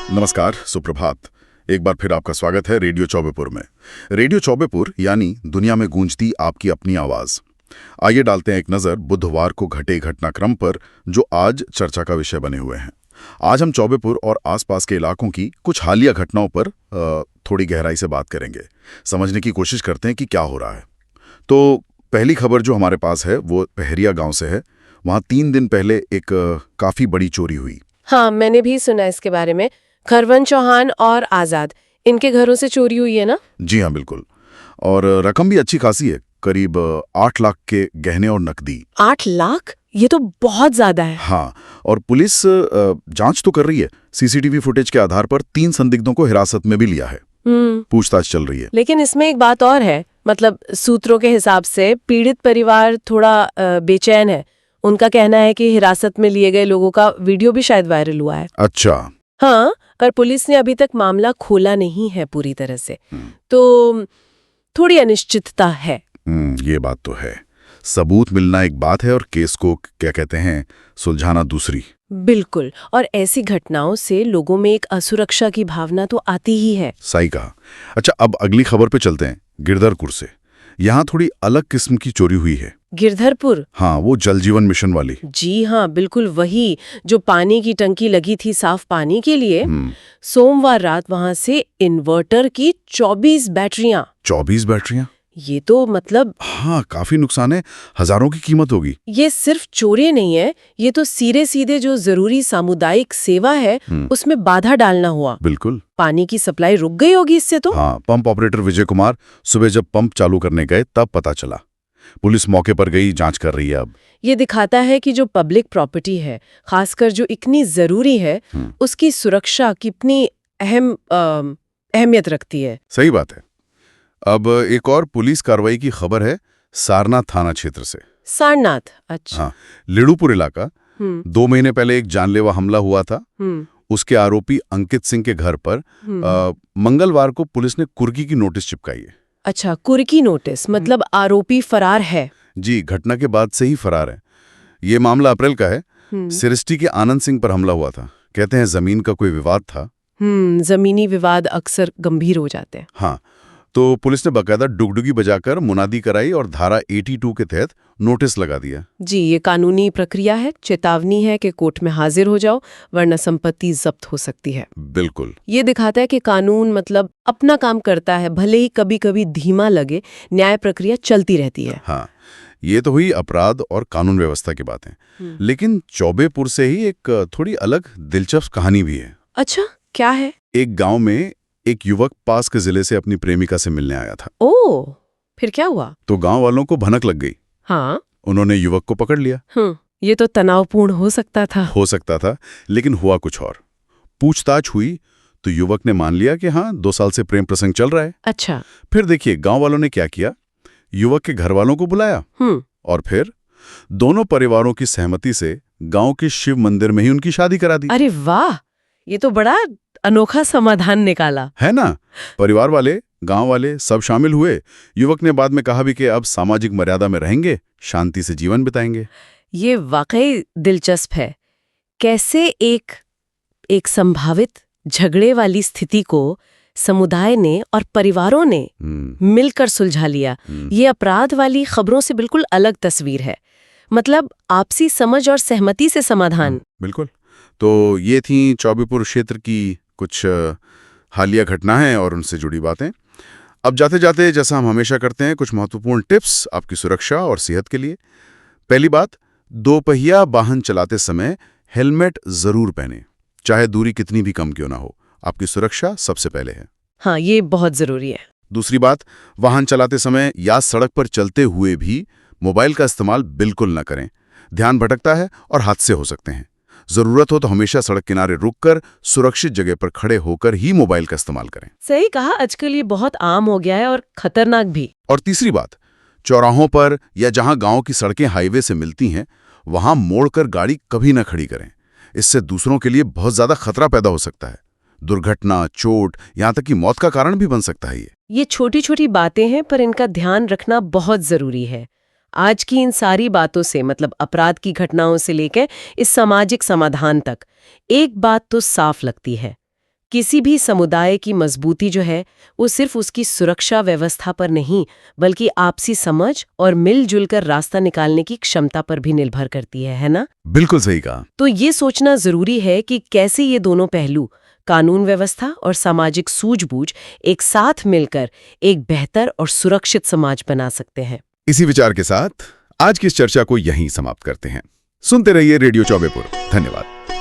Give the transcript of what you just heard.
नमस्कार, सुप्रभात। एक बार फिर आपका स्वागत है रेडियो चौबेपुर में। रेडियो चौबेपुर यानी दुनिया में गूंजती आपकी अपनी आवाज। आइए डालते हैं एक नजर बुधवार को घटे घटनाक्रम पर, जो आज चर्चा का विषय बने हुए हैं। आज हम चौबेपुर और आसपास के इलाकों की कुछ हालिया घटनाओं पर थोड़ी गहराई से बात करेंगे, समझने की कोशिश करते हैं कि क्या हो रहा है। तो पहली खबर जो हमारे पास है वो पहरिया गांव से है। वहां 3 दिन पहले एक काफी बड़ी चोरी हुई। हाँ, मैंने भी सुना इसके बारे में। खरवन चौहान और आजाद, इनके घरों से चोरी हुई है ना? जी हाँ, बिल्कुल। और रकम भी अच्छी खासी है, करीब 8 लाख के गहने और नकदी। 8 लाख? ये तो बहुत ज्यादा है। हाँ, और पुलिस जांच तो कर रही है। सीसीटीवी फुटेज के आधार पर 3 संदिग्धों को हिरासत में भी लिया है। पूछताछ चल रही है। लेकिन इसमें एक बात और है, मतलब सूत्रों के हिसाब से पीड़ित परिवार थोड़ा बेचैन है। उनका कहना है कि हिरासत में लिए गए लोगों का वीडियो भी शायद वायरल हुआ है। अच्छा। हाँ, पर पुलिस ने अभी तक मामला खोला नहीं है पूरी तरह से, तो थोड़ी अनिश्चितता है। ये बात तो है। सबूत मिलना एक बात है और केस को क्या कहते हैं, सुलझाना दूसरी। बिल्कुल, और ऐसी घटनाओं से लोगों में एक असुरक्षा की भावना तो आती ही है। सही कहा। अच्छा, अब अगली खबर पे चलते हैं, गिरधरपुर से। यहाँ थोड़ी अलग किस्म की चोरी हुई है। गिरधरपुर? हाँ, वो जल जीवन मिशन वाली। जी हाँ, बिल्कुल वही, जो पानी की टंकी लगी थी साफ पानी के लिए। सोमवार रात वहां से इन्वर्टर की 24 बैटरियां। 24 बैटरियां? ये तो मतलब हाँ, काफी नुकसान है, हजारों की कीमत होगी। ये सिर्फ चोरी नहीं है, ये तो सीधे सीधे जो जरूरी सामुदायिक सेवा है उसमें बाधा डालना हुआ। बिल्कुल। पानी की सप्लाई रुक गई होगी इससे तो। हाँ, पंप ऑपरेटर विजय कुमार सुबह जब पंप चालू करने गए तब पता चला। पुलिस मौके पर गई, जांच कर रही है अब। ये दिखाता है कि जो पब्लिक प्रॉपर्टी है, खासकर जो इतनी जरूरी है, उसकी सुरक्षा कितनी अहमियत रखती है। सही बात है। अब एक और पुलिस कार्रवाई की खबर है, सारनाथ थाना क्षेत्र से। सारनाथ? अच्छा। हाँ, लिडूपुर इलाका। 2 महीने पहले एक जानलेवा हमला हुआ था। उसके आरोपी अंकित सिंह के घर पर मंगलवार को पुलिस ने कुर्की की नोटिस चिपकाई है। अच्छा, कुर्की नोटिस, मतलब आरोपी फरार है? जी, घटना के बाद से ही फरार है। ये मामला अप्रैल का है। सिरस्टी के आनंद सिंह पर हमला हुआ था। कहते हैं जमीन का कोई विवाद था। जमीनी विवाद अक्सर गंभीर हो जाते हैं। हाँ, तो पुलिस ने बाकायदा डुगडुगी बजाकर मुनादी कराई और धारा 82 के तहत नोटिस लगा दिया। जी, ये कानूनी प्रक्रिया है, चेतावनी है कि कोर्ट में हाजिर हो जाओ वरना संपत्ति जब्त हो सकती है। बिल्कुल। ये दिखाता है कि कानून मतलब अपना काम करता है, भले ही कभी कभी धीमा लगे, न्याय प्रक्रिया चलती रहती है। हाँ, ये तो हुई अपराध और कानून व्यवस्था की बातें। लेकिन चौबेपुर से ही एक थोड़ी अलग दिलचस्प कहानी भी है। अच्छा, क्या है? एक गांव में एक युवक पास के जिले से अपनी प्रेमिका से मिलने आया था। ओह, फिर क्या हुआ? तो गांव वालों को भनक लग गई। हाँ, उन्होंने युवक को पकड़ लिया। ये तो तनावपूर्ण हो सकता था। लेकिन हुआ कुछ और। पूछताछ हुई तो युवक ने मान लिया कि हाँ, 2 साल से प्रेम प्रसंग चल रहा है। अच्छा। फिर देखिए गांव वालों ने क्या किया, युवक के घर वालों को बुलाया और फिर दोनों परिवारों की सहमति से गांव के शिव मंदिर में ही उनकी शादी करा दी। अरे वाह, ये तो बड़ा अनोखा समाधान निकाला है ना। परिवार वाले, गांव वाले सब शामिल हुए। युवक ने बाद में कहा भी कि अब सामाजिक मर्यादा में रहेंगे, शांति से जीवन बिताएंगे। ये वाकई दिलचस्प है। कैसे एक संभावित झगड़े वाली स्थिति को समुदाय ने और परिवारों ने मिलकर सुलझा लिया। ये अपराध वाली खबरों से बिल्कुल अलग तस्वीर है, मतलब आपसी समझ और सहमति से समाधान। बिल्कुल। तो ये थी चौबेपुर क्षेत्र की कुछ हालिया घटनाएं और उनसे जुड़ी बातें। अब जाते जाते, जैसा हम हमेशा करते हैं, कुछ महत्वपूर्ण टिप्स आपकी सुरक्षा और सेहत के लिए। पहली बात, 2 पहिया वाहन चलाते समय हेलमेट जरूर पहने, चाहे दूरी कितनी भी कम क्यों ना हो। आपकी सुरक्षा सबसे पहले है। हाँ, ये बहुत जरूरी है। दूसरी बात, वाहन चलाते समय या सड़क पर चलते हुए भी मोबाइल का इस्तेमाल बिल्कुल न करें। ध्यान भटकता है और हादसे हो सकते हैं। जरूरत हो तो हमेशा सड़क किनारे रुककर सुरक्षित जगह पर खड़े होकर ही मोबाइल का इस्तेमाल करें। सही कहा, आजकल ये बहुत आम हो गया है और खतरनाक भी। और तीसरी बात, चौराहों पर या जहां गांव की सड़कें हाईवे से मिलती हैं, वहां मोड़कर गाड़ी कभी न खड़ी करें। इससे दूसरों के लिए बहुत ज्यादा खतरा पैदा हो सकता है। दुर्घटना, चोट, यहां तक कि मौत का कारण भी बन सकता है। ये छोटी छोटी बातें हैं, पर इनका ध्यान रखना बहुत जरूरी है। आज की इन सारी बातों से, मतलब अपराध की घटनाओं से लेकर इस सामाजिक समाधान तक, एक बात तो साफ लगती है, किसी भी समुदाय की मजबूती जो है वो सिर्फ उसकी सुरक्षा व्यवस्था पर नहीं बल्कि आपसी समझ और मिलजुल कर रास्ता निकालने की क्षमता पर भी निर्भर करती है ना? बिल्कुल सही कहा। तो ये सोचना जरूरी है कि कैसे ये दोनों पहलू, कानून व्यवस्था और सामाजिक सूझबूझ, एक साथ मिलकर एक बेहतर और सुरक्षित समाज बना सकते हैं। इसी विचार के साथ आज की इस चर्चा को यहीं समाप्त करते हैं। सुनते रहिए रेडियो चौबेपुर। धन्यवाद।